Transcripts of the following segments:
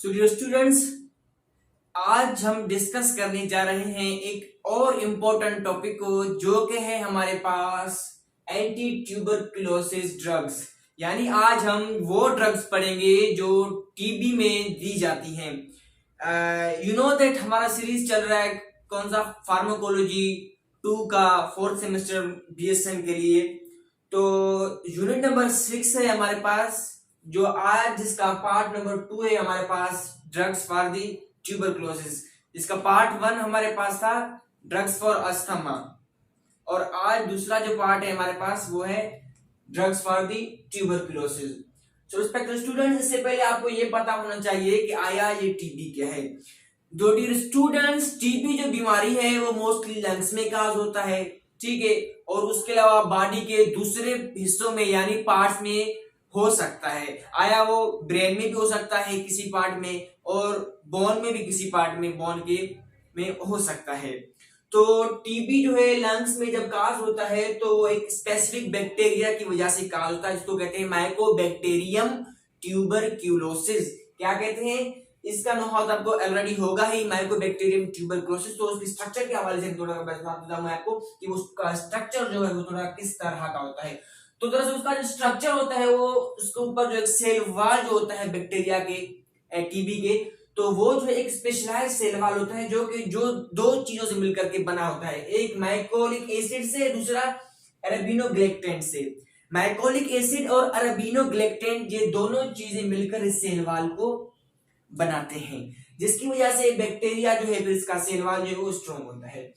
So dear students, आज हम discuss करने जा रहे हैं एक और इम्पोर्टेंट टॉपिक को, जो कि है हमारे पास एंटी ट्यूबरकुलोसिस ड्रग्स। यानी आज हम वो ड्रग्स पढ़ेंगे जो टीबी में दी जाती हैं। यू नो दैट हमारा सीरीज चल रहा है कौन सा, फार्माकोलॉजी 2 का 4th सेमेस्टर बीएसएम के लिए। तो यूनिट नंबर 6 है हमारे पास, जो आज जिसका पार्ट नंबर 2 है हमारे पास, ड्रग्स फॉर दी ट्यूबरकुलोसिस। जिसका पार्ट 1 हमारे पास था ड्रग्स फॉर अस्थमा, और आज दूसरा जो पार्ट है हमारे पास वो है drugs for the tuberculosis. So respected students, इससे पहले आपको ये पता होना चाहिए कि आया ये टीबी क्या है। दो डियर स्टूडेंट्स, टीबी जो बीमारी है वो मोस्टली लंग्स में काज होता है, ठीक है, और उसके अलावा बॉडी के दूसरे हिस्सों में यानी पार्ट्स में हो सकता है। आया वो ब्रेन में भी हो सकता है किसी पार्ट में, और बोन में भी किसी पार्ट में, बोन के में हो सकता है। तो टीबी जो है लंग्स में जब काज होता है तो वो एक स्पेसिफिक बैक्टीरिया की वजह से काज होता है, जिसको कहते हैं माइकोबैक्टीरियम ट्यूबरक्यूलोसिस। क्या कहते हैं, इसका नो हाउ आपको ऑलरेडी होगा ही, माइकोबैक्टीरियम ट्यूबरक्यूलोसिस। तो उसकी स्ट्रक्चर के हवाले से थोड़ा बता मैं आपको कि उसका स्ट्रक्चर जो है वो थोड़ा किस तरह का होता है। तो दरअसल उसका जो स्ट्रक्चर होता है वो उसके ऊपर जो एक सेल वाल जो होता है बैक्टीरिया के, टीबी के, तो वो जो एक स्पेशलाइज्ड सेल वाल होता है जो दो चीजों से मिलकर के बना होता है, एक माइकोलिक एसिड से, दूसरा अरबिनोग्लिकटेंट से। माइकोलिक एसिड और अरबिनोग्लिकटेंट ये दोनों चीजें मिलकर इस सेल वाल को बनाते हैं, जिसकी वजह से बैक्टीरिया जो है इसका सेल वाल जो है वो स्ट्रॉन्ग होता है।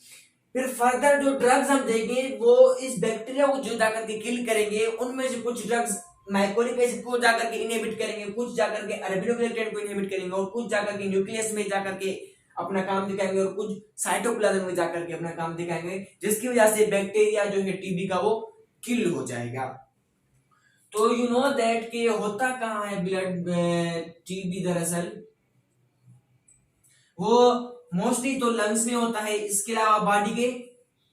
फिर फर्दर जो ड्रग्स हम देंगे वो इस बैक्टीरिया को जो जाकर के किल करेंगे, उनमें से कुछ ड्रग्स माइकोलिक एसिड को जाकर के इनहिबिट करेंगे, कुछ जाकर के अरबिनोग्लिकटेंट को इनहिबिट करेंगे, और कुछ जाकर के न्यूक्लियस में जाकर के अपना काम दिखाएंगे, और कुछ साइटोप्लाज्म में जाकर के अपना काम दिखाएंगे, जिसकी वजह से बैक्टीरिया जो है टीबी का वो किल हो जाएगा। तो यू नो दैट कि होता कहाँ है ब्लड टीबी, दरअसल वो मोस्टली तो लंग्स में होता है, इसके अलावा बॉडी के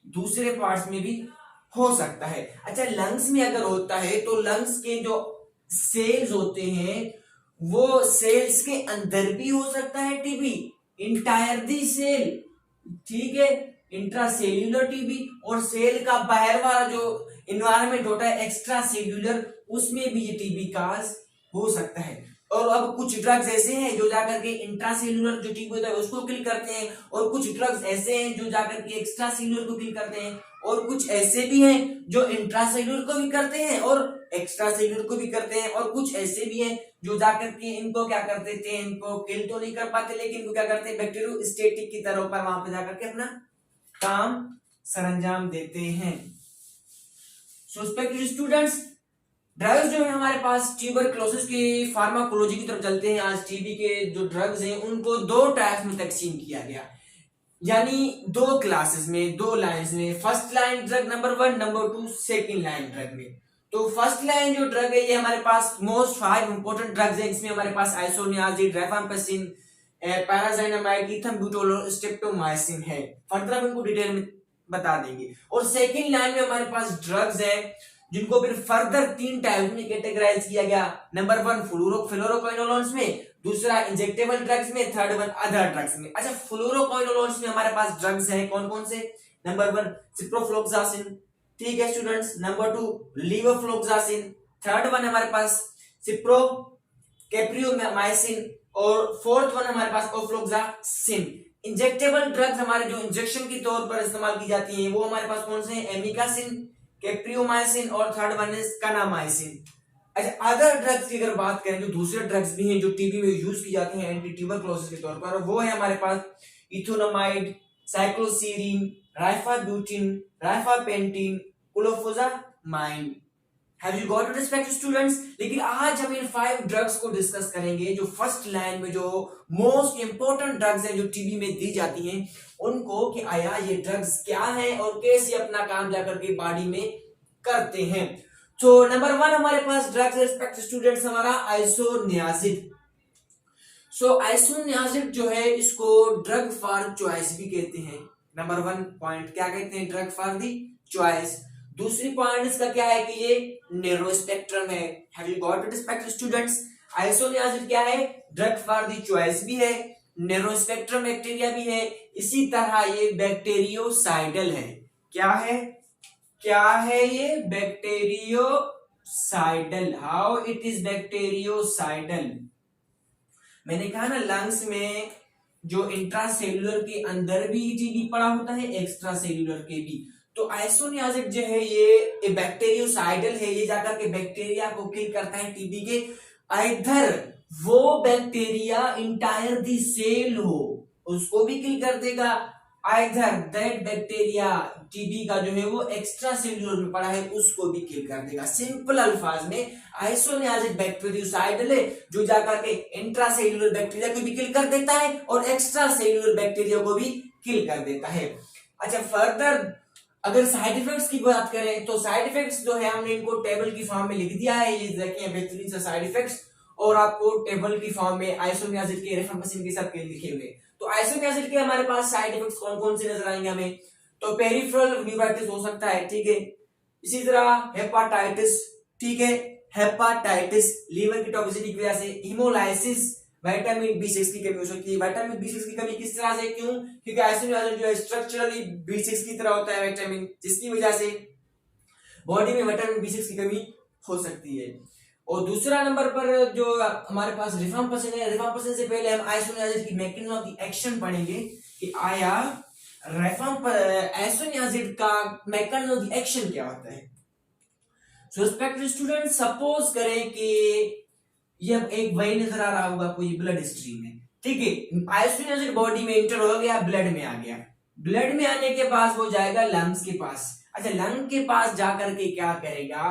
दूसरे पार्ट्स में भी हो सकता है। अच्छा, लंग्स में अगर होता है तो लंग्स के जो सेल्स होते हैं वो सेल्स के अंदर भी हो सकता है टीबी, इंटायर दी सेल, ठीक है, इंट्रासेल्यूलर टीबी, और सेल का बाहर वाला जो इन्वायरमेंट होता है एक्स्ट्रा सेल्यूलर, उसमें भी ये टीबी काज हो सकता है। और अब कुछ ड्रग्स ऐसे हैं जो जाकर के इंट्रासेल्यूलर जो टीबी होता है उसको किल करते हैं, और कुछ ड्रग्स ऐसे हैं जो जाकर के एक्स्ट्रा सेल्यूलर को किल करते हैं, और कुछ ऐसे भी हैं जो इंट्रासेल्यूलर को भी करते हैं और एक्स्ट्रा सेल्यूलर को भी करते हैं, और कुछ ऐसे भी हैं जो जाकर के इनको क्या कर देते हैं, इनको किल तो नहीं कर पाते, लेकिन इनको क्या करते हैं, बैक्टीरियोस्टेटिक की तरह पर वहां पर जाकर के अपना काम सरंजाम देते हैं। सस्पेक्टेड स्टूडेंट्स, ड्रग्स जो है हमारे पास ट्यूबरकुलोसिस की फार्माकोलॉजी की तरफ चलते हैं। आज टीबी के जो ड्रग्स हैं उनको दो टाइप्स में तकसीम किया गया, यानी दो क्लासेस में, दो लाइंस में। First line drug number 1, number 2 second line drug में। तो फर्स्ट लाइन जो ड्रग है ये हमारे पास मोस्ट 5 इंपोर्टेंट ड्रग्स है। इसमें हमारे पास आइसोनियाजिड, रिफाम्पिसिन, पैराजाइनामाइड, ईथम्ब्यूटोल, स्ट्रेप्टोमाइसिन है। फर्दर हम इनको डिटेल में बता देंगे। और सेकंड लाइन में हमारे पास ड्रग्स है जिनको फिर फर्दर 3 टाइप में कैटेगराइज किया गया। नंबर 1 फ्लोरोक्विनोलोन्स में, दूसरा इंजेक्टेबल ड्रग्स में, थर्ड वन अदर ड्रग्स में। अच्छा, फ्लोरोक्विनोलोन्स में हमारे पास ड्रग्स हैं कौन कौन से? नंबर 1 सिप्रोफ्लोक्सासिन, ठीक है स्टूडेंट्स, नंबर 2 लीवोफ्लोक्सासिन, थर्ड वन हमारे पास सिप्रोकेप्रियोमाइसिन, और फोर्थ वन हमारे पास ओफ्लोक्सासिन। इंजेक्टेबल ड्रग्स हमारे जो इंजेक्शन के तौर पर इस्तेमाल की जाती हैं वो हमारे पास कौन से हैं? एमिकासिन, कैप्रियोमाइसिन, और थर्ड वन इज कनामाइसिन। अच्छा, अदर ड्रग्स की अगर बात करें, जो दूसरे ड्रग्स भी हैं जो टीबी में यूज की जाती हैं एंटी ट्यूबरकुलोसिस के तौर पर, वो है हमारे पास ethionamide, cycloserine, rifabutin, rifapentine, clofazimine. Have you got it respected students? लेकिन आज हम इन 5 ड्रग्स को डिस्कस करेंगे जो फर्स्ट लाइन में जो मोस्ट इंपोर्टेंट ड्रग्स हैं जो टीबी में दी जाती हैं उनको, कि आया ये ड्रग्स क्या है और कैसे अपना काम जाकर के बॉडी में करते हैं। तो नंबर 1 हमारे पास ड्रग्स रिस्पेक्टेड स्टूडेंट्स हमारा आइसोनियाजिड। सो आइसोनियाजिड जो है इसको ड्रग फॉर चॉइस भी कहते हैं। नंबर 1 पॉइंट क्या कहते हैं? Drug for the choice. दूसरी पॉइंट इसका क्या है कि ये नैरो स्पेक्ट्रम है। Have you got it respected students? Isoniazid क्या है? ड्रग फॉर द चॉइस भी है, नैरो स्पेक्ट्रम बैक्टीरिया भी है, इसी तरह ये बैक्टीरियोसाइडल है। क्या है? क्या है ये? Bacteriocidal. How it is bacteriocidal? मैंने कहा ना, लंग्स में जो इंट्रासेल्युलर के अंदर भी टीबी पड़ा होता है, एक्स्ट्रा सेल्युलर के भी। तो आइसोनियाजिड जो है ये बैक्टीरियोसाइडल है, ये जाकर के बैक्टीरिया को किल करता है टीबी के। आइदर वो बैक्टीरिया इंटायर दी सेल हो, उसको भी किल कर देगा, आइदर दैट बैक्टीरिया टीबी का जो है वो एक्स्ट्रा सेल्युलर में पड़ा है, उसको भी किल कर देगा। सिंपल अल्फाज में आइसोनियाजिड बैक्टीरियोसाइडल है, जो जाकर के इंट्रासेल्युलर बैक्टीरिया को भी किल कर देता है और एक्स्ट्रा सेल्युलर बैक्टीरिया को भी किल कर देता है। अच्छा, फर्दर अगर साइड इफेक्ट्स की बात करें तो साइड इफेक्ट्स जो है हमने इनको टेबल की फॉर्म में लिख दिया है, ये देखें बेहतरीन से साइड इफेक्ट्स, और आपको टेबल की फॉर्म में आइसोनियाजिड के रिफाम्पिसिन के सब लिखे हुए। तो आइसोनियाजिड के हमारे पास साइड इफेक्ट्स कौन कौन से नजर आएंगे हमें? तो पेरिफेरल न्यूराइटिस हो सकता है, ठीक है, इसी तरह हेपाटाइटिस, ठीक है, हेपाटाइटिस लीवर की टॉक्सिसिटी की वजह से, हिमोलाइसिस, विटामिन B6 की कमी हो सकती है। विटामिन B6 की कमी किस तरह से? क्यों? क्योंकि आइसोनियाजिड जो है स्ट्रक्चरली B6 की तरह होता है विटामिन, जिसकी वजह से बॉडी में विटामिन B6 की कमी हो सकती है। और दूसरा नंबर पर जो हमारे पास रिफाम्पिसिन है, रिफाम्पिसिन से पहले हम आइसोनियाजिड की मैकेनिज्म ऑफ द एक्शन पढ़ेंगे कि आया आइसोनियाजिड का मैकेनिज्म ऑफ द एक्शन क्या होता है। सो रिस्पेक्टेड स्टूडेंट, सपोज करें कि ये एक वही नजर आ रहा होगा कोई ब्लड स्ट्रीम में, ठीक है, आइसोनियाजिड बॉडी में इंटर हो गया, ब्लड में आ गया, ब्लड में आने के बाद वो जाएगा लंग्स के पास। अच्छा, लंग के पास जाकर के क्या करेगा?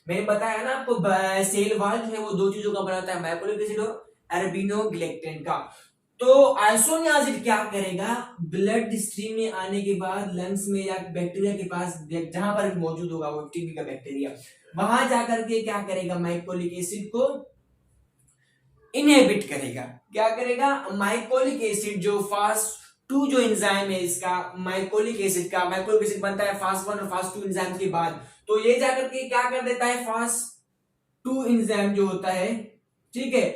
मैंने बताया ना आपको, सेल वॉल जो है वो दो चीजों का बनाता है, मैकुलिक एसिड और एल्बिनोग्लाइकेन का। तो आइसोनियाजिड क्या करेगा? ब्लड स्ट्रीम में आने के बाद लंग्स में या बैक्टीरिया के पास जहां पर मौजूद होगा वो टीबी का बैक्टीरिया, वहां जाकर के क्या करेगा? मैकुलिक एसिड को इनहिबिट करेगा। क्या करेगा? माइकोलिक एसिड जो फास्ट 2 जो एंजाइम है इसका, माइकोलिक एसिड का, माइकोलिक एसिड बनता है फास्ट 1 और फास्ट 2 एंजाइम के बाद, तो ये जाकर के क्या कर देता है? फास्ट 2 एंजाइम जो होता है, ठीक है,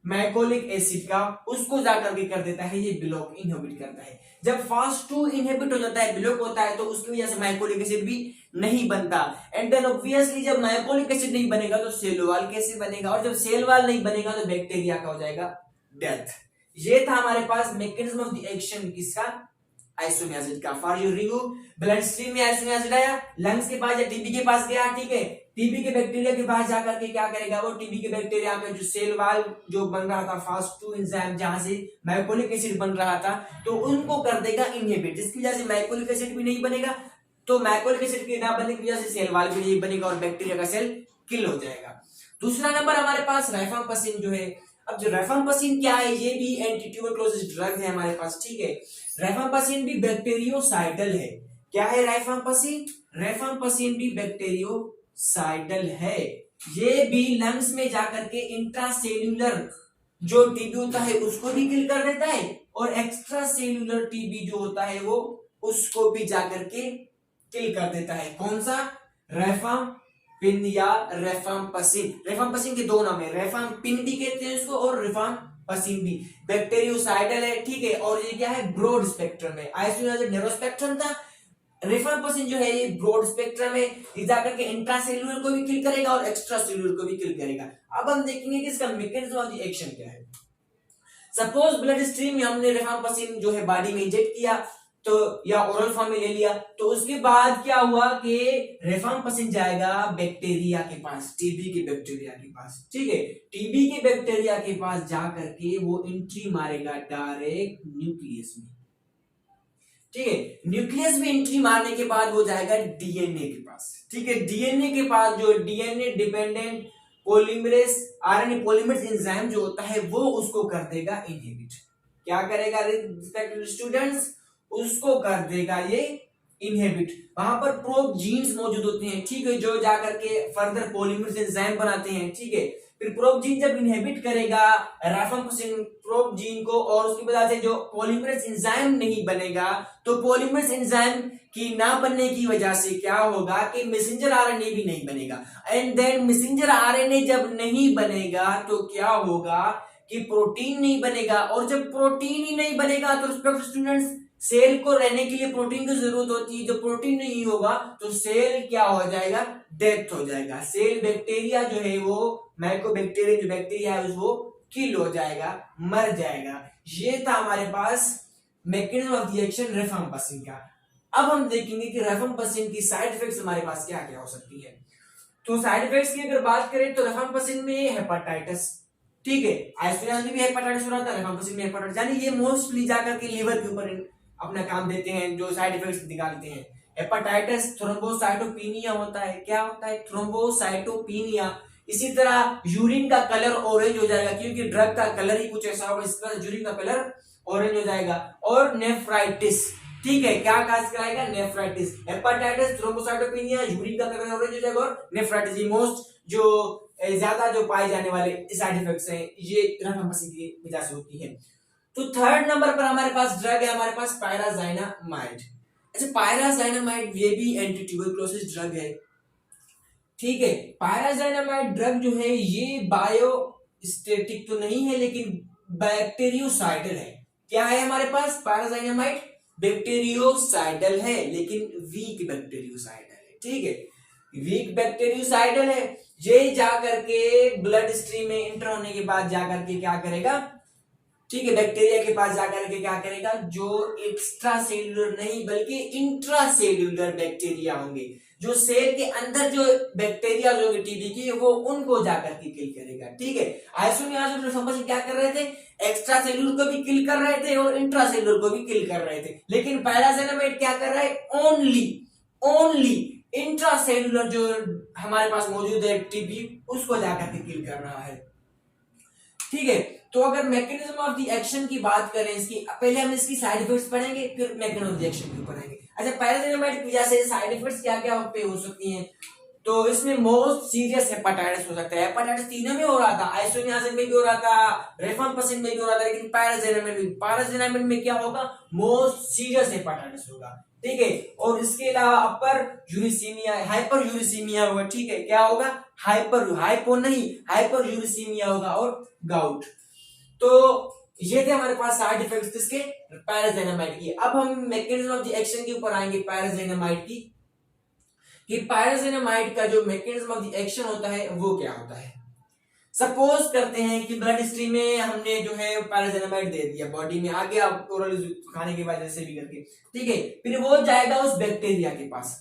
मैकोलिक एसिड का, उसको जाकर के कर देता है ये ब्लॉक, इनहिबिट करता है। जब फास्ट 2 इनहिबिट हो जाता है, ब्लॉक होता है, तो उसकी वजह से मैकोलिक एसिड भी नहीं बनता। एंड देन ऑब्वियसली जब मैकोलिक एसिड नहीं बनेगा तो सेल वॉल कैसे बनेगा, और जब सेल वॉल नहीं बनेगा तो बैक्टीरिया का हो जाएगा डेथ। ये था हमारे पास मैकेनिज्म ऑफ द एक्शन किसका? आइसोनियाजिड का। For your review, blood stream में आइसोनियाजिड आया, लंग्स के पास या टीबी के पास गया, ठीक है, टीबी के बैक्टीरिया के पास जाकर के क्या करेगा? वो टीबी के बैक्टीरिया में जो सेल वॉल जो बन रहा था फास्ट 2 एंजाइम, जहां से मैकोलिक एसिड बन रहा था, तो उनको कर देगा इनहिबिट, जिसकी वजह से मैकोलिक एसिड भी नहीं बनेगा, तो मैकोलिक एसिड के ना बनने की वजह से सेल वॉल भी नहीं बनेगा और बैक्टीरिया का सेल किल हो जाएगा। दूसरा नंबर हमारे पास रिफाम्पिसिन जो है। अब जो रिफाम्पिसिन क्या है? ये भी एंटी ट्यूबरकुलोसिस ड्रग है हमारे पास, ठीक है। रिफाम्पिसिन भी बैक्टीरियोसाइडल है। क्या है रिफाम्पिसिन? रिफाम्पिसिन भी बैक्टीरियोसाइडल है। ये भी लंग्स में जाकर के इंट्रासेल्युलर जो टीबी होता है उसको भी किल कर देता है, और एक्स्ट्रा सेल्युलर टीबी जो होता है वो उसको भी जाकर के किल कर देता है। कौन सा? रेफाम्पिन या रेफाम्पिसिन। रेफाम्पिसिन के दो नाम है, रेफाम्पिन भी कहते हैं इसको और रिफाम्पिसिन भी। बैक्टीरियोसाइडल है, ठीक है, और ये क्या है? ब्रॉड स्पेक्ट्रम है। आइसोनियाजिड नैरो स्पेक्ट्रम था, रिफाम्पिसिन जो है ये ब्रॉड स्पेक्ट्रम है, ये जाकर के इंट्रासेल्युलर को भी किल करेगा और एक्स्ट्रा सेल्युलर को भी किल करेगा। अब हम देखेंगे कि इसका मैकेनिज्म ऑफ द एक्शन क्या है। सपोज ब्लड स्ट्रीम में हमने रिफाम्पिसिन जो है बॉडी में इंजेक्ट किया, तो या ओरल फॉर्म में ले लिया, तो उसके बाद क्या हुआ कि रिफाम्पिसिन जाएगा बैक्टीरिया के पास, टीबी के बैक्टीरिया के पास, ठीक है, टीबी के बैक्टीरिया के पास जाकर के वो एंट्री मारेगा डायरेक्ट न्यूक्लियस में, ठीक है। न्यूक्लियस में एंट्री मारने के बाद वो जाएगा डीएनए के पास, ठीक है। डीएनए के पास जो DNA dependent polymerase RNA polymerase enzyme जो होता है वो उसको कर देगा इनहिबिट। क्या करेगा रिस्पेक्टेड स्टूडेंट्स? उसको कर देगा ये इनहिबिट। वहां पर प्रोब जीन्स मौजूद होते हैं, ठीक है, जो जाकर के फर्दर पॉलीमरेज एंजाइम बनाते हैं, ठीक है। फिर प्रोब जीन जब इनहिबिट करेगा रिफाम्पिसिन प्रोब जीन को, और उसकी वजह से जो पॉलीमरेज एंजाइम नहीं बनेगा, तो पॉलीमरेज एंजाइम की ना बनने की वजह से क्या होगा कि मैसेंजर आरएनए भी नहीं बनेगा। एंड देन मैसेंजर आरएनए जब नहीं बनेगा तो क्या होगा कि प्रोटीन नहीं बनेगा, और जब प्रोटीन ही नहीं बनेगा तो रिस्पेक्टेड स्टूडेंट्स सेल को रहने के लिए प्रोटीन की जरूरत होती है। जब प्रोटीन नहीं होगा तो सेल क्या हो जाएगा, डेथ हो जाएगा। सेल बैक्टीरिया जो है वो माइकोबैक्टीरिया जो बैक्टीरिया है वो किल हो जाएगा, मर जाएगा। ये था हमारे पास मैकेनिज्म ऑफ द एक्शन रिफाम्पासिन का। अब हम देखेंगे कि रिफाम्पासिन की साइड इफेक्ट्स हमारे पास क्या क्या हो सकती है। तो साइड इफेक्ट्स की अगर बात करें तो रिफाम्पासिन में हेपेटाइटिस, ठीक है, आइसोनियाजिन में भी हेपेटाइटिस हो रहा था, रिफाम्पासिन में हेपेटाइटिस, यानी ये मोस्टली जाकर के लीवर के ऊपर अपना काम देते हैं, जो साइड इफेक्ट्स निकालते हैं। हेपेटाइटिस थ्रोम्बोसाइटोपिनिया होता है। क्या होता है, थ्रोम्बोसाइटोपिनिया। इसी तरह यूरिन का कलर ऑरेंज हो जाएगा, क्योंकि ड्रग का कलर ही कुछ ऐसा होगा, इस तरह यूरिन का कलर ऑरेंज हो जाएगा। और नेफ्राइटिस, ठीक है, क्या काज कराएगा, नेफ्राइटिस। हेपेटाइटिस, थ्रोम्बोसाइटोपिनिया, यूरिन का कलर ऑरेंज हो जाएगा, और नेफ्राइटिस। ये मोस्ट जो ज्यादा जो पाए जाने वाले साइड इफेक्ट्स हैं, ये रिफाम्पासिन की वजह से होती है। तो थर्ड नंबर पर हमारे पास ड्रग है, हमारे पास पायराजाइनामाइड। अच्छा, पायराजाइनामाइड ये भी एंटी ट्यूबरकुलोसिस ड्रग है, ठीक है। पायराजाइनामाइड ड्रग जो है ये बायोस्टेटिक तो नहीं है, लेकिन बैक्टीरियोसाइडल है। क्या है हमारे पास पायराजाइनामाइड, बैक्टीरियोसाइडल है, लेकिन वीक बैक्टीरियोसाइडल है, ठीक है, वीक बैक्टीरियोसाइडल है। ये जाकर के ब्लड स्ट्रीम में इंटर होने के बाद जाकर के क्या करेगा, ठीक है, बैक्टीरिया के पास जाकर के क्या करेगा, जो एक्स्ट्रा सेल्यूलर नहीं बल्कि इंट्रा सेल्यूलर बैक्टीरिया होंगे, जो सेल के अंदर जो बैक्टीरिया जो टीबी की, वो उनको जाकर के किल करेगा, ठीक है। आइसोनियाजिन रिफाम्पासिन क्या कर रहे थे, एक्स्ट्रा सेल्यूलर को भी किल कर रहे थे और इंट्रा सेल्यूलर को भी किल कर रहे थे, लेकिन पायराजाइनामाइड क्या कर रहा है, ओनली इंट्रा सेल्यूलर जो हमारे पास मौजूद है टीबी, उसको जाकर के किल कर रहा है, ठीक है। तो अगर मैकेनिज्म ऑफ द एक्शन की बात करें इसकी, पहले हम इसकी साइड इफेक्ट्स पढ़ेंगे, फिर मैकेनिज्म ऑफ द एक्शन के ऊपर आएंगे। अच्छा, पायराजाइनामाइड की वजह से साइड इफेक्ट्स क्या क्या हो सकती हैं, तो इसमें मोस्ट सीरियस हेपेटाइटिस हो सकता है। हेपेटाइटिस तीनों में हो रहा था, आइसोनियाजिन में भी हो रहा था, रिफाम्पासिन में भी हो रहा था, लेकिन पायराजाइनामाइड में क्या होगा, मोस्ट सीरियस हेपेटाइटिस होगा, ठीक है। और इसके अलावा अपर यूरिसीमिया, हाइपर यूरिसीमिया होगा, ठीक है, क्या होगा, हाइपर यूरिसीमिया होगा, और गाउट। तो ये थे हमारे पास साइड इफेक्ट्स किसके, पायराजाइनामाइड की। अब हम मैकेनिज्म ऑफ द एक्शन के ऊपर आएंगे पायराजाइनामाइड की, कि पायराजाइनामाइड का जो मैकेनिज्म ऑफ द एक्शन होता है वो क्या होता है। सपोज करते हैं कि ब्लड स्ट्रीम में हमने जो है पायराजाइनामाइड दे दिया बॉडी में, आगे आप ओरल खाने के बाद जैसे भी करके, ठीक है, फिर वो जाएगा उस बैक्टीरिया के पास,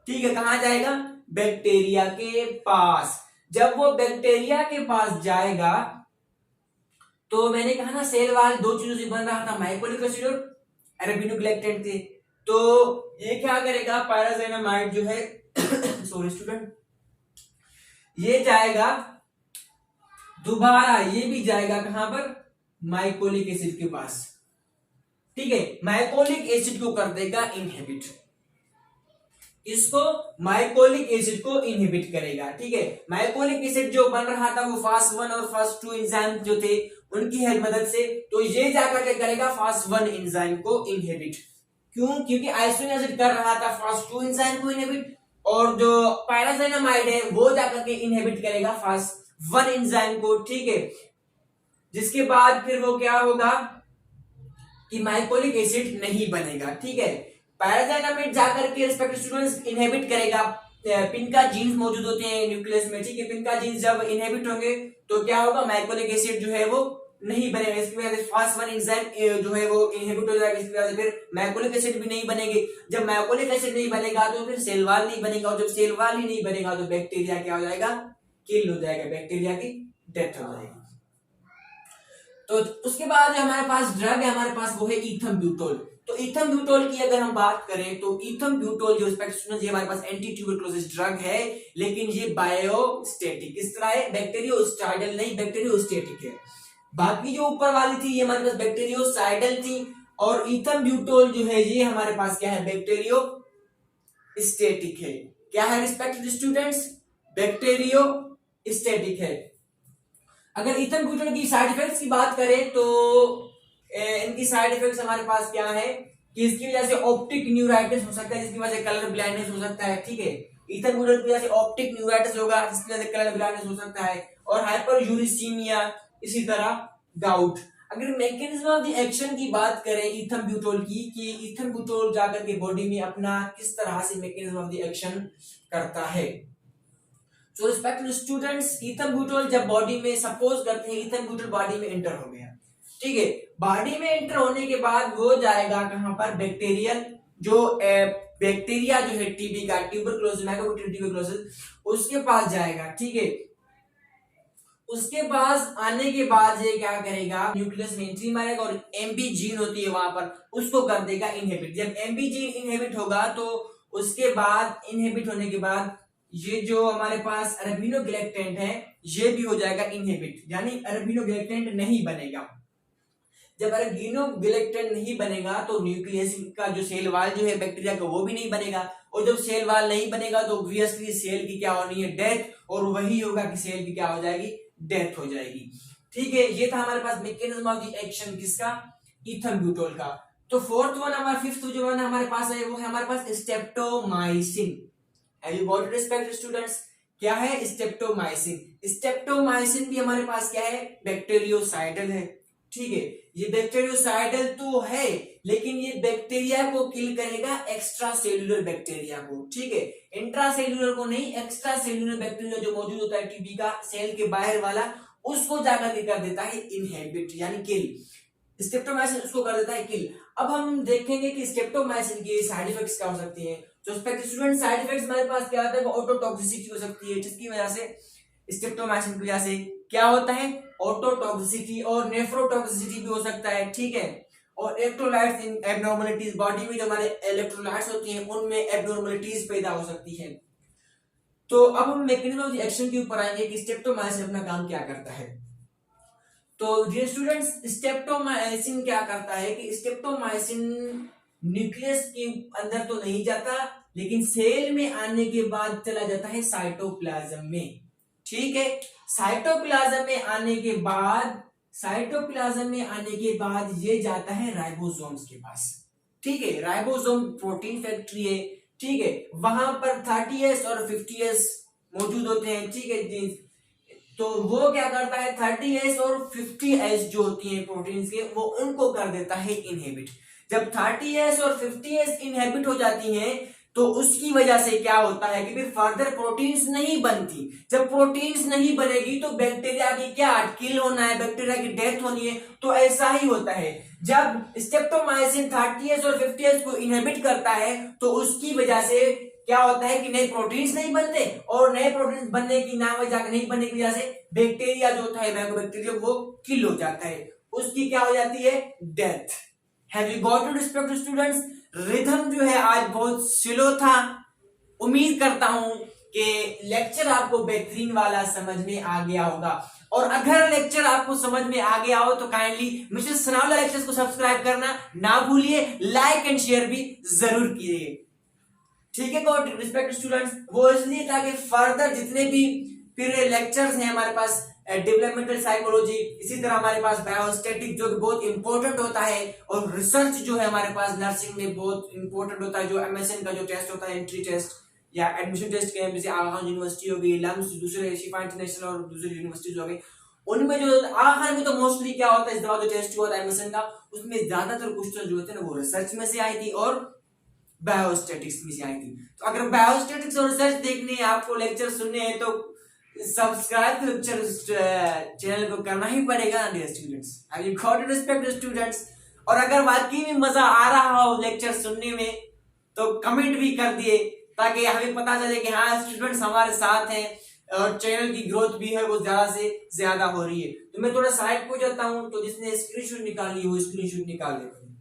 ठीक है, कहां जाएगा, बैक्टीरिया के पास। जब वो बैक्टीरिया के पास जाएगा तो मैंने कहा ना, सेल वाल दो चीजों से बन रहा था, माइकोलिक एसिड और अरेबिनोग्लाइकेंट थे। तो ये क्या करेगा, पायराजाइनामाइड जो है सॉरी स्टूडेंट, ये जाएगा दोबारा, ये भी जाएगा कहां पर, माइकोलिक एसिड के पास, ठीक है। माइकोलिक एसिड को कर देगा इनहिबिट, इसको माइकोलिक एसिड को इनहिबिट करेगा, ठीक है। माइकोलिक एसिड जो बन रहा था वो फास्ट 1 और फास्ट 2 एंजाइम जो थे उनकी मदद से, तो ये जाकर के करेगा फास्ट 1 एंजाइम को इनहिबिट। क्यों, क्योंकि आइसोनियाजिन कर रहा था फास्ट 2 एंजाइम को इनहिबिट, और जो पायराजाइनामाइड है वो जाकर के इनहिबिट करेगा फास्ट 1 एंजाइम को, ठीक है। जिसके बाद फिर वो क्या होगा कि माइकोलिक एसिड नहीं बनेगा, ठीक है। पायराजाइनामाइड जाकर के रिस्पेक्टिव स्टूडेंट्स इनहिबिट करेगा, पिनका जीन्स मौजूद होते हैं न्यूक्लियस में, ठीक है, पिनका जीन्स जब इनहिबिट होंगे तो क्या होगा, माइकोलिक एसिड जो है वो नहीं बनेगा, इसकी वजह से फास्ट 1 एंजाइम जो है वो इनहिबिट हो जाएगा, इसकी वजह से फिर माइकोलिक एसिड भी नहीं बनेंगे। जब माइकोलिक एसिड नहीं बनेगा तो फिर सेल वॉल नहीं बनेगा, और जब सेल वॉल ही नहीं बनेगा तो बैक्टीरिया क्या हो जाएगा, किल हो जाएगा, बैक्टीरिया की डेथ हो जाएगी। तो उसके बाद जो हमारे पास ड्रग है हमारे पास वो है ईथम्ब्यूटोल। तो ईथम्ब्यूटोल की अगर हम बात करें तो ईथम्ब्यूटोल जो ये हमारे पास एंटी ट्यूबरकुलोसिस ड्रग है, लेकिन ये बायोस्टेटिक इस तरह है, बैक्टीरियोस्टाइडल नहीं, बैक्टीरियोस्टेटिक है। बाकी जो ऊपर वाली थी ये हमारे पास बैक्टीरियोसाइडल थी, और ईथम्ब्यूटोल जो है ये हमारे पास क्या है, बैक्टीरियोस्टेटिक है। क्या है रिस्पेक्टेड स्टूडेंट्स, बैक्टीरियोस्टेटिक है। अगर ईथम्ब्यूटोल की साइड इफेक्ट्स की बात करें तो इनकी साइड इफेक्ट्स हमारे पास क्या है कि इसकी वजह से ऑप्टिक न्यूराइटिस हो सकता है, जिसकी वजह से कलर ब्लाइंडनेस हो सकता है, ठीक है। ईथम्ब्यूटोल की वजह से ऑप्टिक न्यूराइटिस होगा, जिसकी वजह से कलर ब्लाइंडनेस हो सकता है, और हाइपर यूरिसीमिया, इसी तरह गाउट। अगर मैकेनिज्म ऑफ द एक्शन की बात करें इथेनब्यूटोल की, कि इथेनब्यूटोल जाकर के बॉडी में अपना किस तरह से मैकेनिज्म ऑफ द एक्शन करता है। सो रिस्पेक्टेड स्टूडेंट्स, इथेनब्यूटोल जब बॉडी में, सपोज करते हैं इथेनब्यूटोल बॉडी में एंटर हो गया, ठीक है, बॉडी में एंटर होने के बाद वो जाएगा कहां पर, बैक्टीरियल जो बैक्टीरिया जो है टीबी का, ट्यूबरकुलोसिस, माइकोबैक्टीरियम ट्यूबरकुलोसिस, उसके पास जाएगा, ठीक है। उसके पास आने के बाद ये क्या करेगा, न्यूक्लियस में एंट्री मारेगा और एमबी जीन होती है वहां पर, उसको कर देगा इनहिबिट। जब एमबी जीन इनहिबिट होगा तो उसके बाद, इनहिबिट होने के बाद ये जो हमारे पास अरबिनोगैलेक्टेंट है ये भी हो जाएगा इनहिबिट, यानी अरबिनोगैलेक्टेंट नहीं बनेगा। जब अरबिनोगैलेक्टेंट नहीं बनेगा तो न्यूक्लियस का जो सेल वाल जो है बैक्टीरिया का वो भी नहीं बनेगा, और जब सेल वाल नहीं बनेगा तो ऑब्वियसली सेल की क्या होनी है, डेथ, और वही होगा कि सेल की क्या हो जाएगी, डेथ हो जाएगी। ठीक है, ये था हमारे पास मैकेनिज्म ऑफ द एक्शन किसका, इथेनब्यूटोल का। तो फोर्थ वन, हमारा फिफ्थ जो वन हमारे पास है वो है हमारे पास streptomycin. Have you got it respected students, क्या है स्ट्रेप्टोमाइसिन। स्ट्रेप्टोमाइसिन भी हमारे पास क्या है, बैक्टीरियोसाइडल है, ठीक है। ये बैक्टीरियोसाइडल तो है लेकिन ये बैक्टीरिया को किल करेगा, एक्स्ट्रा सेल्यूलर बैक्टीरिया को, ठीक है, इंट्रा सेल्यूलर को नहीं, एक्स्ट्रा सेल्यूलर बैक्टीरिया जो मौजूद होता है टीबी का सेल के बाहर वाला, उसको जाकर के कर देता है इनहिबिट यानी किल। स्ट्रेप्टोमाइसिन उसको कर देता है किल। अब हम देखेंगे कि स्ट्रेप्टोमाइसिन के साइड इफेक्ट्स क्या हो सकते हैं। तो स्टूडेंट साइड इफेक्ट्स हमारे पास क्या होता है, ऑटोटॉक्सिसिटी हो सकती है, जिसकी वजह से स्ट्रेप्टोमाइसिन की वजह से क्या होता है, ऑटोटॉक्सिसिटी और नेफ्रोटॉक्सिसिटी भी हो सकता है, ठीक है। और इलेक्ट्रोलाइट्स इन एब्नॉर्मलिटीज, बॉडी में जो हमारे इलेक्ट्रोलाइट्स होती हैं उनमें एब्नॉर्मलिटीज पैदा हो सकती है। तो अब हम मैकेनिज्म ऑफ द एक्शन के ऊपर आएंगे कि स्ट्रेप्टोमाइसिन अपना काम क्या करता है। तो डियर स्टूडेंट्स, स्ट्रेप्टोमाइसिन क्या करता है कि स्ट्रेप्टोमाइसिन न्यूक्लियस के अंदर तो नहीं जाता, लेकिन सेल में आने के बाद चला जाता है साइटोप्लाज्म में, ठीक है। साइटोप्लाज्म में आने के बाद, साइटोप्लाज्म में आने के बाद ये जाता है राइबोसोम्स के पास, ठीक है। राइबोसोम प्रोटीन फैक्ट्री है, ठीक है, वहां पर 30S और 50S मौजूद होते हैं, ठीक है। तो वो क्या करता है, 30S और 50S जो होती हैं प्रोटीन्स के, वो उनको कर देता है इनहिबिट। जब 30S और 50S इनहिबिट हो जाती हैं तो उसकी वजह से क्या होता है कि फिर फर्दर प्रोटीन्स नहीं बनती। जब प्रोटीन्स नहीं बनेगी तो बैक्टीरिया की क्या किल होना है, बैक्टीरिया की डेथ होनी है। तो ऐसा ही होता है, जब स्ट्रेप्टोमाइसिन 30S और 50S को इनहिबिट करता है तो उसकी वजह से क्या होता है कि नए प्रोटीन्स नहीं बनते, और नए प्रोटीन्स बनने की ना वजह नहीं बनने की वजह से बैक्टीरिया जो होता है माइकोबैक्टीरिया वो किल हो जाता है, उसकी क्या हो जाती है, death. Have you got it respected students. Rhythm जो है आज बहुत स्लो था, उम्मीद करता हूं कि लेक्चर आपको बेहतरीन वाला समझ में आ गया होगा, और अगर लेक्चर आपको समझ में आ गया हो तो काइंडली मिस्टर सनाउल्लाह लेक्चर्स को सब्सक्राइब करना ना भूलिए, लाइक एंड शेयर भी जरूर कीजिए, ठीक है। गॉट रिस्पेक्टेड स्टूडेंट्स, वो इसलिए ताकि फर्दर जितने भी फिर लेक्चर्स हैं हमारे पास, डेवलपमेंटल साइकोलॉजी, इसी तरह हमारे पास बायोस्टैटिक जो बहुत इंपॉर्टेंट होता है, और रिसर्च जो है हमारे पास नर्सिंग में बहुत इंपॉर्टेंट होता है, जो एमएसएन का जो टेस्ट होता है, एंट्री टेस्ट या एडमिशन टेस्ट के, जैसे आगा यूनिवर्सिटी हो गई, लम्स दूसरे शिफा इंटरनेशनल और दूसरी यूनिवर्सिटीज हो गई, उनमें जो आखिर में तो मोस्टली क्या होता है, इस दफा जो टेस्ट हुआ था एमएसएन का, उसमें ज्यादातर क्वेश्चन जो होते हैं ना वो रिसर्च में से आई थी और बायोस्टैटिक्स में से आई थी। तो अगर बायोस्टैटिक्स और रिसर्च देखने हैं, आपको लेक्चर सुनने हैं, तो सब्सक्राइब लेक्चर चैनल को करना ही पड़ेगा dear students. Have you got it respected students. और अगर वाकई में मजा आ रहा हो लेक्चर सुनने में तो कमेंट भी कर दिए, ताकि हमें पता चले कि हाँ स्टूडेंट्स हमारे साथ हैं और चैनल की ग्रोथ भी है वो ज्यादा से ज्यादा हो रही है। तो मैं थोड़ा साइड को जाता हूँ, तो जिसने स्क्रीनशॉट निकाली वो स्क्रीनशॉट निकाल लेते हैं।